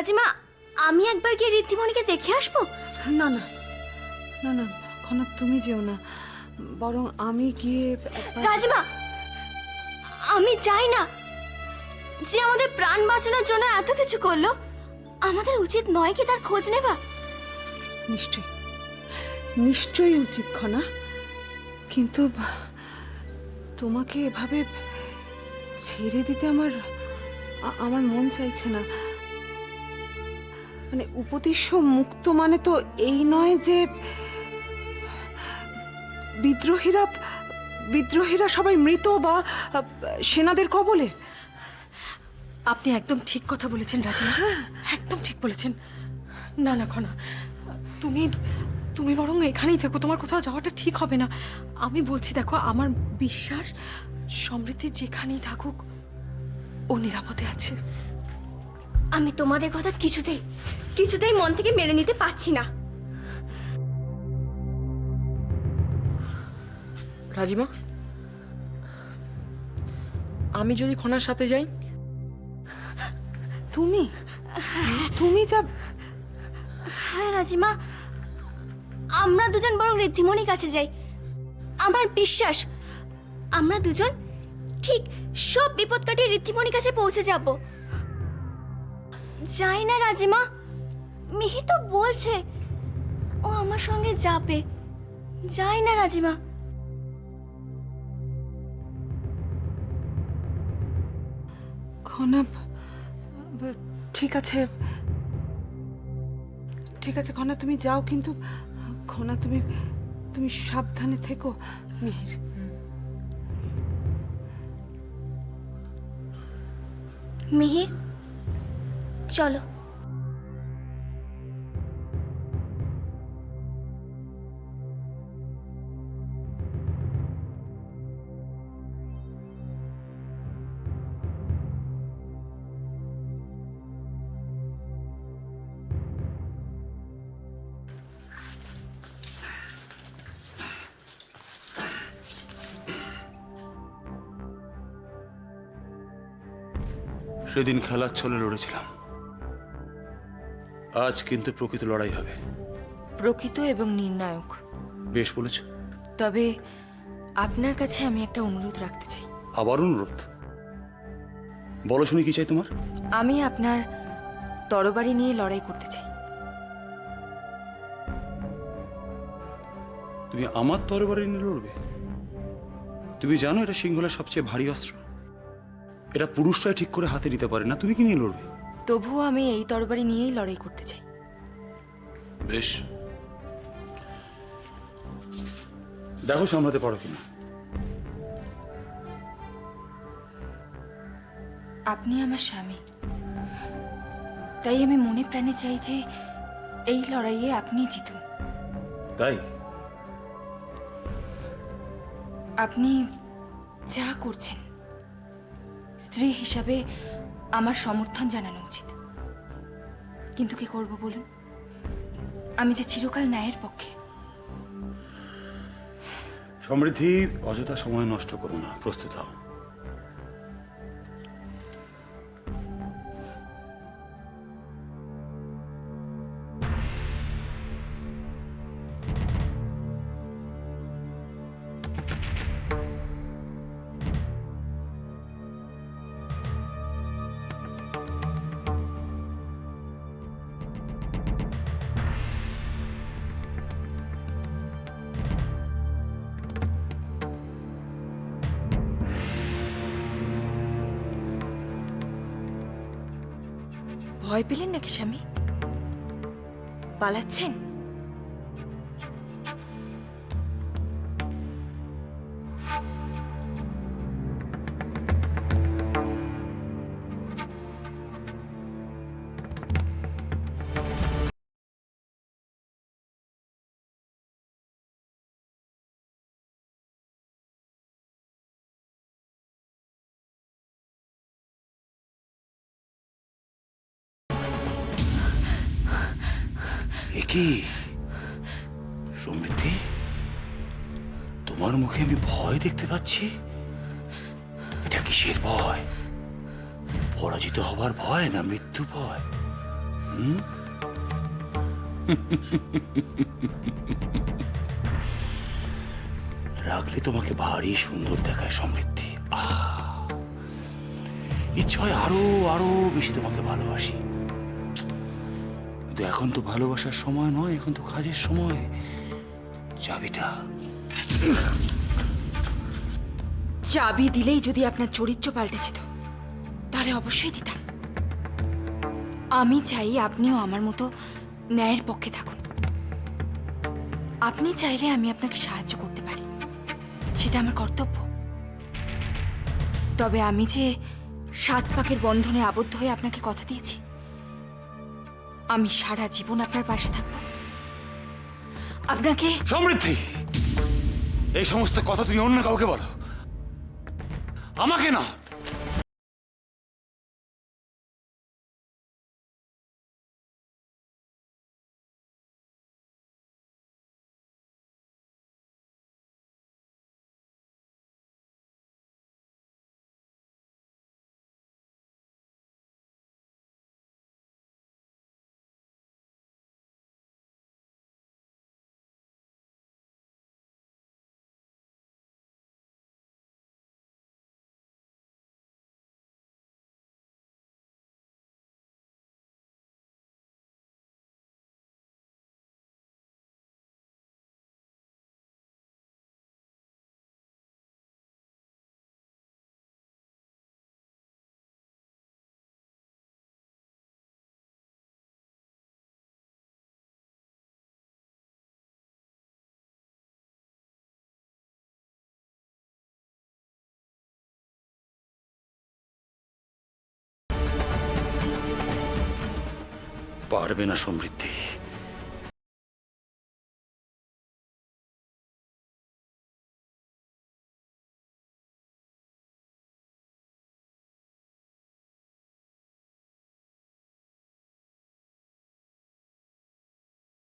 রাজিমা, আমি একবার গিয়ে ঋদ্ধিমণিকে দেখে আসবো। না না না না খনা, তুমি যেও না, বরং আমি গিয়ে একবার। রাজিমা, আমি চাই না যে আমাদের প্রাণ বাঁচানোর জন্য এত কিছু করলো, আমাদের উচিত নয় কি তার খোঁজ নেবা? নিশ্চয়ই নিশ্চয়ই উচিত খনা, কিন্তু তোমাকে এভাবে ছেড়ে দিতে আমার আমার মন চাইছে না। মানে উপদেশ্য মুক্ত মানে তো এই নয় যে বিদ্রোহীরা বিদ্রোহীরা সবাই মৃত বা সেনাদের কবলে। আপনি একদম ঠিক কথা বলেছেন রাজিমা, একদম ঠিক বলেছেন। না না খনা, তুমি তুমি বরং এখানেই থেকো, তোমার কোথাও যাওয়াটা ঠিক হবে না। আমি বলছি দেখো, আমার বিশ্বাস সমৃদ্ধি যেখানেই থাকুক ও নিরাপদে আছে। আমি তোমাদের কথা কিছুতেই কিছুতেই মন থেকে মেনে নিতে পারছি না। রাজিমা, আমি যদি খনার সাথে যাই? তুমি তুমি যা। হ্যাঁ রাজিমা, আমরা দুজন বরং ঋদ্ধিমণির কাছে যাই। আমার বিশ্বাস আমরা দুজন ঠিক সব বিপদ কাটিয়ে ঋদ্ধিমণির কাছে পৌঁছে যাব। যাই না রাজিমা, মিহি তো বলছে ও আমার সঙ্গে যাবে। যাই না রাজিমা। খনা, ঠিক আছে ঠিক আছে খনা, তুমি যাও, কিন্তু খনা তুমি তুমি সাবধানে থেকো। মিহির, মিহির, চলো। সেদিন খেলার ছলে লড়েছিলাম, আজ কিন্তু প্রকৃত লড়াই হবে। প্রকৃত এবং নির্ণায়ক। বেশ বলেছ। তবে আপনার কাছে আমি একটা অনুরোধ রাখতে চাই। আবার অনুরোধ? বলো শুনি, কি চাই তোমার? আমি আপনার তরবারি নিয়ে লড়াই করতে চাই। তুমি আমার তরবারি নিয়ে লড়বে? তুমি জানো এটা সিংহলের সবচেয়ে ভারী অস্ত্র, এটা পুরুষরাই ঠিক করে হাতে নিতে পারে না, তুমি কি নিয়ে লড়বে? তবুও আমি এই তরবারি নিয়েই লড়াই করতে চাই। বেশ, দেখো সামলাতে পারো কিনা। আপনি আমার স্বামী, তাই আমি মনে প্রাণে চাই যে এই লড়াইয়ে আপনি জিতুন। তাই আপনি যা করছেন স্ত্রী হিসাবে আমার সমর্থন জানানো উচিত, কিন্তু কি করব বলুন? আমি যে চিরকাল ন্যায়ের পক্ষে। সমৃদ্ধি, অযথা সময় নষ্ট করো না, প্রস্তুত হও। ভয় পেলেন নাকি স্বামী? পালাচ্ছেন? কি সমৃদ্ধি, তোমার মুখে আমি ভয় দেখতে পাচ্ছি। এটা কিসের ভয়? পরাজিত হবার ভয় না মৃত্যু ভয়? রাখলে তোমাকে ভারী সুন্দর দেখায় সমৃদ্ধি। ইচ্ছে হয় আরো আরো বেশি তোমাকে ভালোবাসি, কিন্তু এখন তো ভালোবাসার সময় নয়, এখন তো কাজের সময়। চাবিটা চাবি দিলেই যদি আপনার চরিত্র পাল্টে যেত তাহলে অবশ্যই দিতাম। আমি চাই আপনিও আমার মতো ন্যায়ের পক্ষে থাকুন। আপনি চাইলে আমি আপনাকে সাহায্য করতে পারি, সেটা আমার কর্তব্য। তবে আমি যে 7 পাকের বন্ধনে আবদ্ধ হয়ে আপনাকে কথা দিয়েছি, আমি সারা জীবন আপনার পাশে থাকব। আপনাকে সমৃদ্ধি, এই সমস্ত কথা তুমি অন্য কাউকে বলো, আমাকে না। পারবে না সমৃদ্ধি।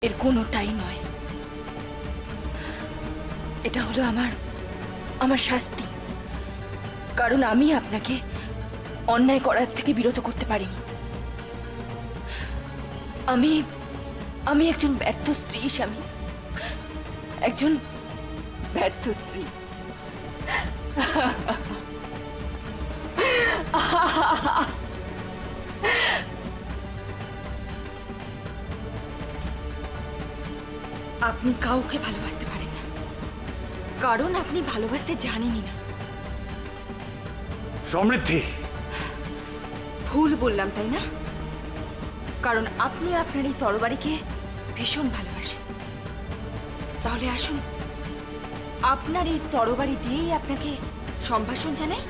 এর কোনোটাই নয়। এটা হলো আমার শাস্তি, কারণ আমি আপনাকে অন্যায় করার থেকে বিরত করতে পারিনি। আমি একজন ব্যর্থ স্ত্রী স্বামী, একজন ব্যর্থ স্ত্রী। আপনি কাউকে ভালোবাসতে পারেন না, কারণ আপনি ভালোবাসতে জানেনই না। সমৃদ্ধি, ভুল বললাম তাই না? কারণ আপনি আপনার এই তরবারিকে ভীষণ ভালোবাসেন। তাহলে আসুন, আপনার এই তরবারি দিয়েই আপনাকে সম্ভাষণ জানাই।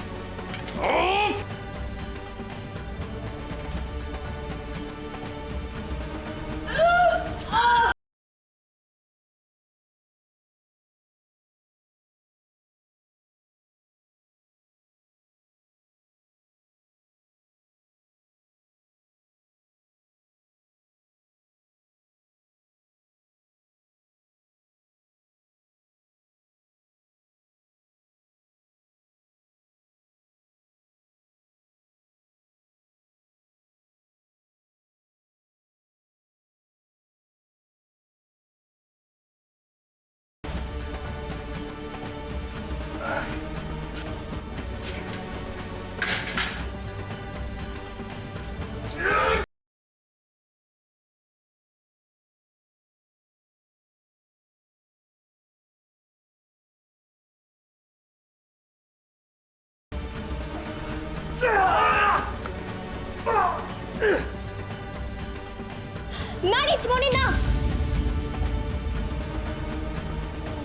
না রীতিমণি না,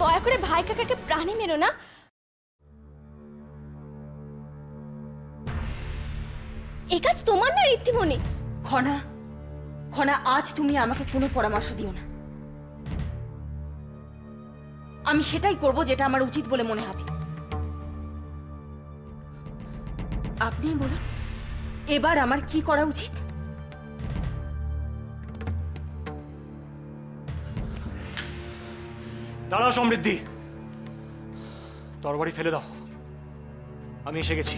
দয়া করে ভাই কাকাকে প্রাণে মেরো না। এ কাজ তোমার না রীতিমণি। খনা, খনা, আজ তুমি আমাকে কোনো পরামর্শ দিও না। আমি সেটাই করব যেটা আমার উচিত বলে মনে হবে। আপনিই বলুন, এবার আমার কি করা উচিত? দাঁড়াও সমৃদ্ধি, তরবারি ফেলে দাও। আমি এসে গেছি,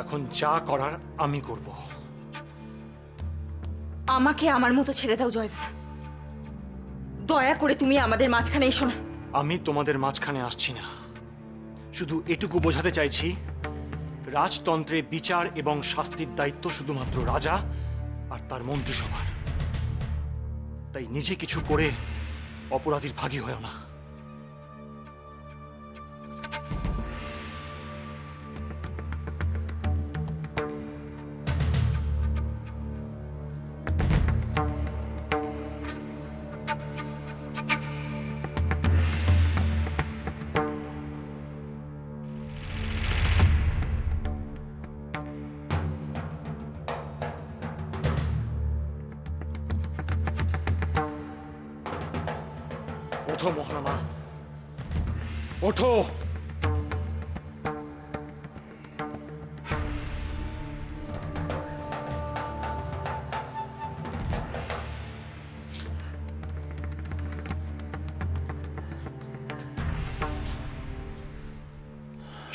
এখন যা করার আমি করব। আমাকে আমার মতো ছেড়ে দাও জয়দাদা। দয়া করে তুমি আমাদের মাঝখানে এসো না। আমি তোমাদের মাঝখানে আসছি না, শুধু এটুকু বোঝাতে চাইছি রাজতন্ত্রে বিচার এবং শাস্তির দায়িত্ব শুধুমাত্র রাজা আর তার মন্ত্রিসভার। তাই নিজে কিছু করে অপরাধীর ভাগী হয়েও না। ওঠো মহানামা, ওঠো।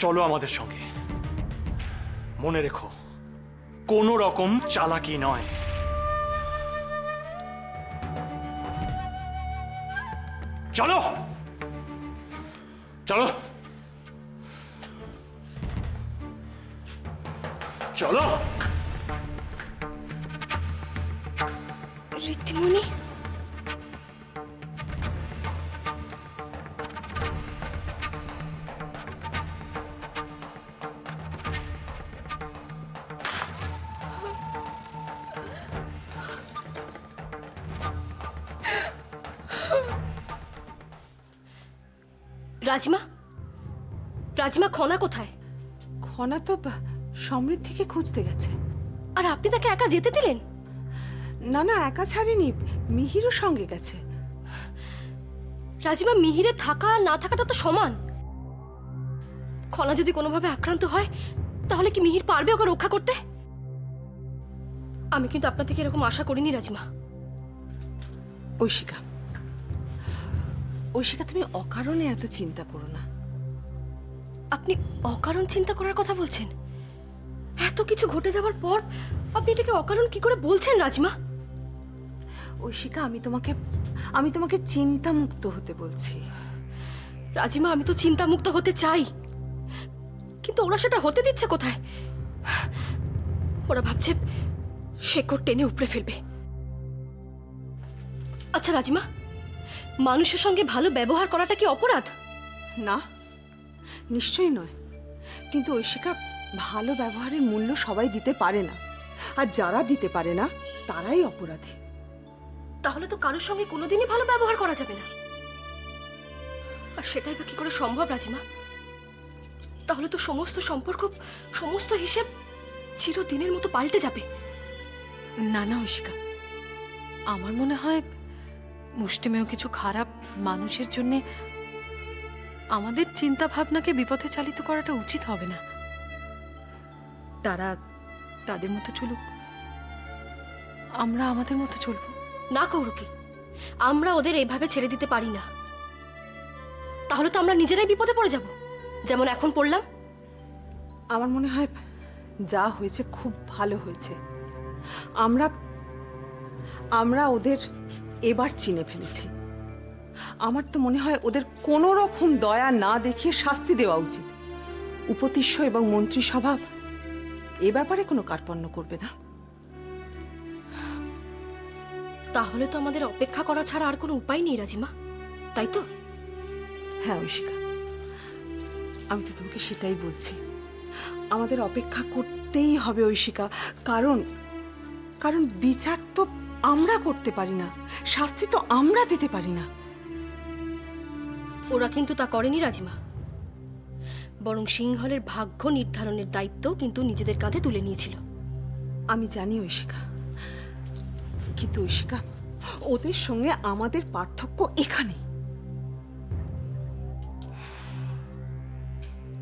চলো আমাদের সঙ্গে। মনে রেখো, কোনো রকম চালাকি নয়। চলো চলো চলো। ঋদ্ধিমণি, রাজিমা, রাজিমা, খনা কোথায়? খনা তো সমৃদ্ধিকে খুঁজতে গেছে। আর আপনি তাকে একা যেতে দিলেন? না না, একা ছাড়েনি, মিহিরও সঙ্গে গেছে। রাজিমা, মিহিরে থাকা আর না থাকাটা তো সমান। খনা যদি কোনোভাবে আক্রান্ত হয় তাহলে কি মিহির পারবে ওকে রক্ষা করতে? আমি কিন্তু আপনার থেকে এরকম আশা করিনি রাজিমা। ঐশিকা, ঐশিকা, তুমি অকারণে এত চিন্তা করো না। আপনি অকারণ চিন্তা করার কথা বলছেন? এত কিছু ঘটে যাওয়ার পর আপনি এটাকে অকারণ কি করে বলছেন রাজিমা? ঐশিকা, আমি তোমাকে চিন্তামুক্ত হতে বলছি। রাজিমা, আমি তো চিন্তামুক্ত হতে চাই, কিন্তু ওরা সেটা হতে দিচ্ছে কোথায়? ওরা ভাবছে শেকড় টেনে উপড়ে ফেলবে। আচ্ছা রাজিমা, মানুষের সঙ্গে ভালো ব্যবহার করাটা কি অপরাধ? না, নিশ্চয়ই নয়। কিন্তু ঐশিকা, ভালো ব্যবহারের মূল্য সবাই দিতে পারে না, আর যারা দিতে পারে না তারাই অপরাধী। তাহলে তো কারোর সঙ্গে কোনোদিনই ভালো ব্যবহার করা যাবে না। আর সেটাই বা কি করে সম্ভব রাজিমা? তাহলে তো সমস্ত সম্পর্ক, সমস্ত হিসেব চিরদিনের মতো পাল্টে যাবে। না না ঐশিকা, আমার মনে হয় মুষ্টিমেয় কিছু খারাপ মানুষের জন্য আমাদের চিন্তা ভাবনাকে বিপথে চালিত করাটা উচিত হবে না। তারা তাদের মতো চলুক, আমরা আমাদের মতো চলবো। না কৌরকি, আমরা ওদের এইভাবে ছেড়ে দিতে পারি না। তাহলে তো আমরা নিজেরাই বিপদে পড়ে যাব, যেমন এখন পড়লাম। আমার মনে হয় যা হয়েছে খুব ভালো হয়েছে। আমরা ওদের এবার চিনে ফেলেছি। আমার তো মনে হয় ওদের কোনো রকম দয়া না দেখিয়ে শাস্তি দেওয়া উচিত। উপতিষ্য এবং মন্ত্রিসভা এ ব্যাপারে কোনো কার্পণ্য করবে না। তাহলে তো আমাদের অপেক্ষা করা ছাড়া আর কোনো উপায় নেই রাজিমা, তাই তো? হ্যাঁ ঐশিকা, আমি তো তোমাকে সেটাই বলছি। আমাদের অপেক্ষা করতেই হবে ঐশিকা, কারণ বিচার তো আমরা করতে পারি না, শাস্তি তো আমরা দিতে পারি না। ওরা কিন্তু তা করেনি রাজিমা, বরং সিংহলের ভাগ্য নির্ধারণের দায়িত্ব কিন্তু নিজেদের কাঁধে তুলে নিয়েছিল। আমি জানি ঐশিকা, কিন্তু ঐশিকা, ওদের সঙ্গে আমাদের পার্থক্য এখানে।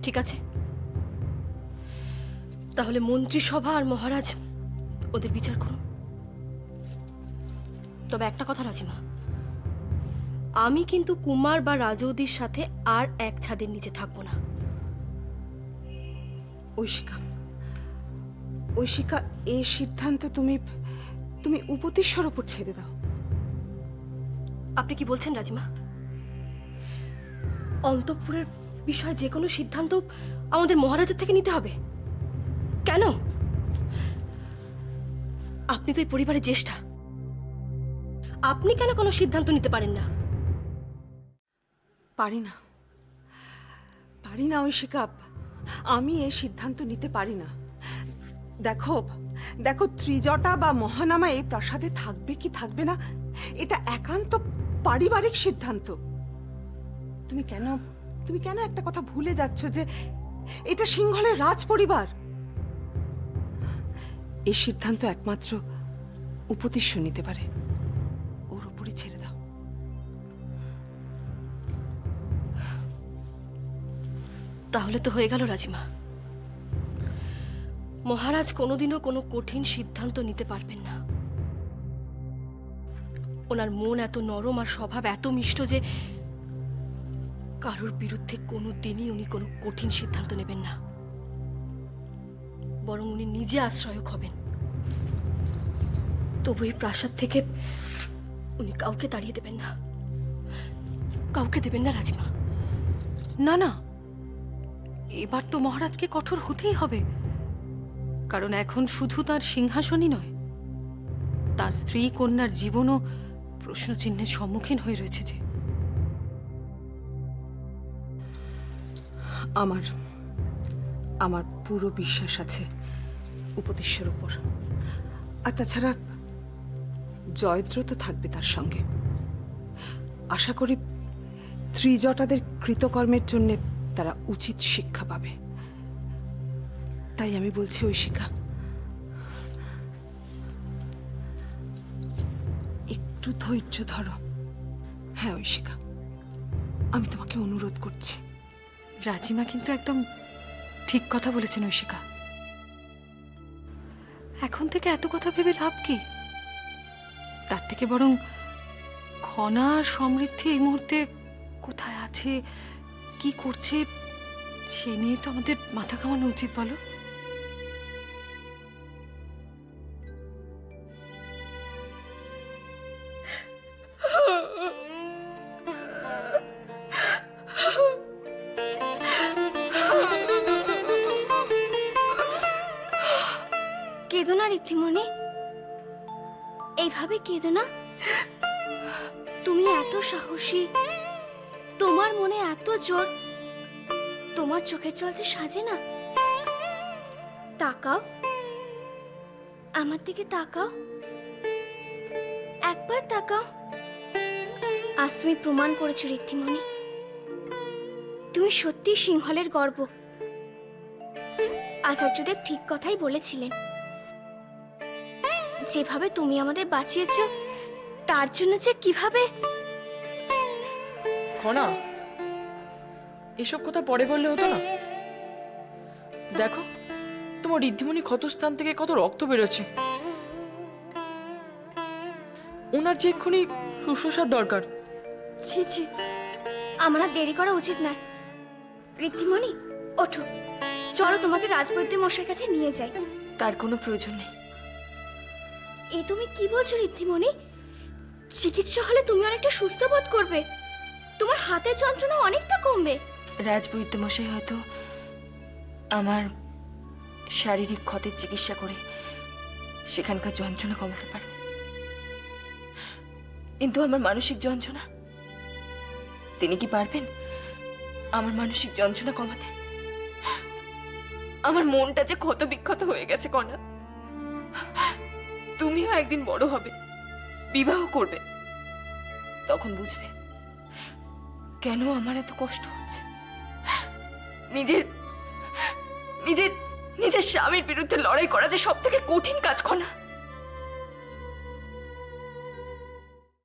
ঠিক আছে, তাহলে মন্ত্রিসভা আর মহারাজ ওদের বিচার করুন। তবে একটা কথা রাজিমা, আমি কিন্তু কুমার বা রাজৌদির সাথে আর এক ছাদের নিচে থাকবো না। ঐশিকা, ঐশিকা, এই সিদ্ধান্ত তুমি তুমি উপতিশ্বর ওপর ছেড়ে দাও। আপনি কি বলছেন রাজিমা? অন্তঃপুরের বিষয়ে যে কোনো সিদ্ধান্ত আমাদের মহারাজের থেকে নিতে হবে? কেন? আপনি তো এই পরিবারের জ্যেষ্ঠা, আপনি কেন কোনো সিদ্ধান্ত নিতে পারেন না? পারি না, পারি না ঐশিকা, আমি এই সিদ্ধান্ত নিতে পারি না। দেখো দেখো, ত্রিজটা বা মহানামা এই প্রাসাদে থাকবে কি থাকবে না, এটা একান্ত পারিবারিক সিদ্ধান্ত। তুমি কেন একটা কথা ভুলে যাচ্ছ যে এটা সিংহলের রাজ পরিবার। এই সিদ্ধান্ত একমাত্র উপতিষ্য নিতে পারে, ওর উপরে ছেড়ে দাও। তাহলে তো হয়ে গেল রাজিমা। মহারাজ কোনোদিনও কোনো কঠিন সিদ্ধান্ত নিতে পারবেন না। ওনার মন এত নরম আর স্বভাব এত মিষ্ট যে কারোর বিরুদ্ধে কোনো দিনই উনি কোনো কঠিন সিদ্ধান্ত নেবেন না, বরং উনি নিজে আশ্রয়ক হবেন। তবু এই প্রাসাদ থেকে উনি কাউকে তাড়িয়ে দেবেন না, কাউকে দেবেন না রাজিমা। না না, এবার তো মহারাজকে কঠোর হতেই হবে, কারণ এখন শুধু তার সিংহাসনই নয়, তার স্ত্রী কন্যার জীবনও প্রশ্নচিহ্নের সম্মুখীন হয়ে রয়েছে। যে আমার পুরো বিশ্বাস আছে উপতিষ্যর উপর। আর তাছাড়া জয়দ্র তো থাকবে তার সঙ্গে। আশা করি ত্রিজটাদের কৃতকর্মের জন্য তারা উচিত শিক্ষা পাবে। তাই আমি বলছি ঐশিকা, একটু ধৈর্য ধরো। হ্যাঁ ঐশিকা, আমি তোমাকে অনুরোধ করছি। রাজিমা কিন্তু একদম ঠিক কথা বলেছেন ঐশিকা। এখন থেকে এত কথা ভেবে লাভ কি? তার থেকে বরং খনা আর সমৃদ্ধি এই মুহূর্তে কোথায় আছে, কি করছে, সে নিয়ে তো আমাদের মাথা ঘামানো উচিত, বলো? কেঁদো না ঋদ্ধিমণি, এইভাবে কেঁদো না। তুমি এত সাহসী, তোমার মনে এত জোর, তোমার চোখের জল যে সাজে না। তাকাও, আমার দিকে তাকাও, একবার তাকাও। আজ তুমি প্রমাণ করেছো ঋদ্ধিমণি, তুমি সত্যি সিংহলের গর্ব। আচার্যদেব ঠিক কথাই বলেছিলেন, যেভাবে তুমি আমাদের বাঁচিয়েছ তার জন্য যে কিভাবে। খনা, এসব কথা পরে বললে হতো না? দেখো, তোমার ঋদ্ধিমণি ক্ষতস্থান থেকে কত রক্ত বেরোচ্ছে। ওনার যে এক্ষুনি শুশ্রূষার দরকার। ছি ছি, আমার আর দেরি করা উচিত নয়। ঋদ্ধিমণি ওঠো, চলো তোমাকে রাজবৈদ্য মশাইয়ের কাছে নিয়ে যাই। তার কোনো প্রয়োজন নেই। এ তুমি কি বলছো ঋদ্ধিমণি? চিকিৎসা হলে তুমি অনেকটা সুস্থ বোধ করবে, তোমার হাতের যন্ত্রণা অনেকটা কমবে। রাজবৈদ্য মশাই হয়তো আমার শারীরিক ক্ষতের চিকিৎসা করে সেখানকার যন্ত্রণা কমাতে পারবে, কিন্তু আমার মানসিক যন্ত্রণা তিনি কি পারবেন? আমার মানসিক যন্ত্রণা কমাতে? আমার মনটা যে ক্ষত বিক্ষত হয়ে গেছে কনা। তুমিও একদিন বড় হবে, বিবাহ করবে, তখন বুঝবে কেন আমার এত কষ্ট হচ্ছে। নিজের নিজের নিজের স্বামীর বিরুদ্ধে লড়াই করা যে সব থেকে কঠিন কাজ কনা।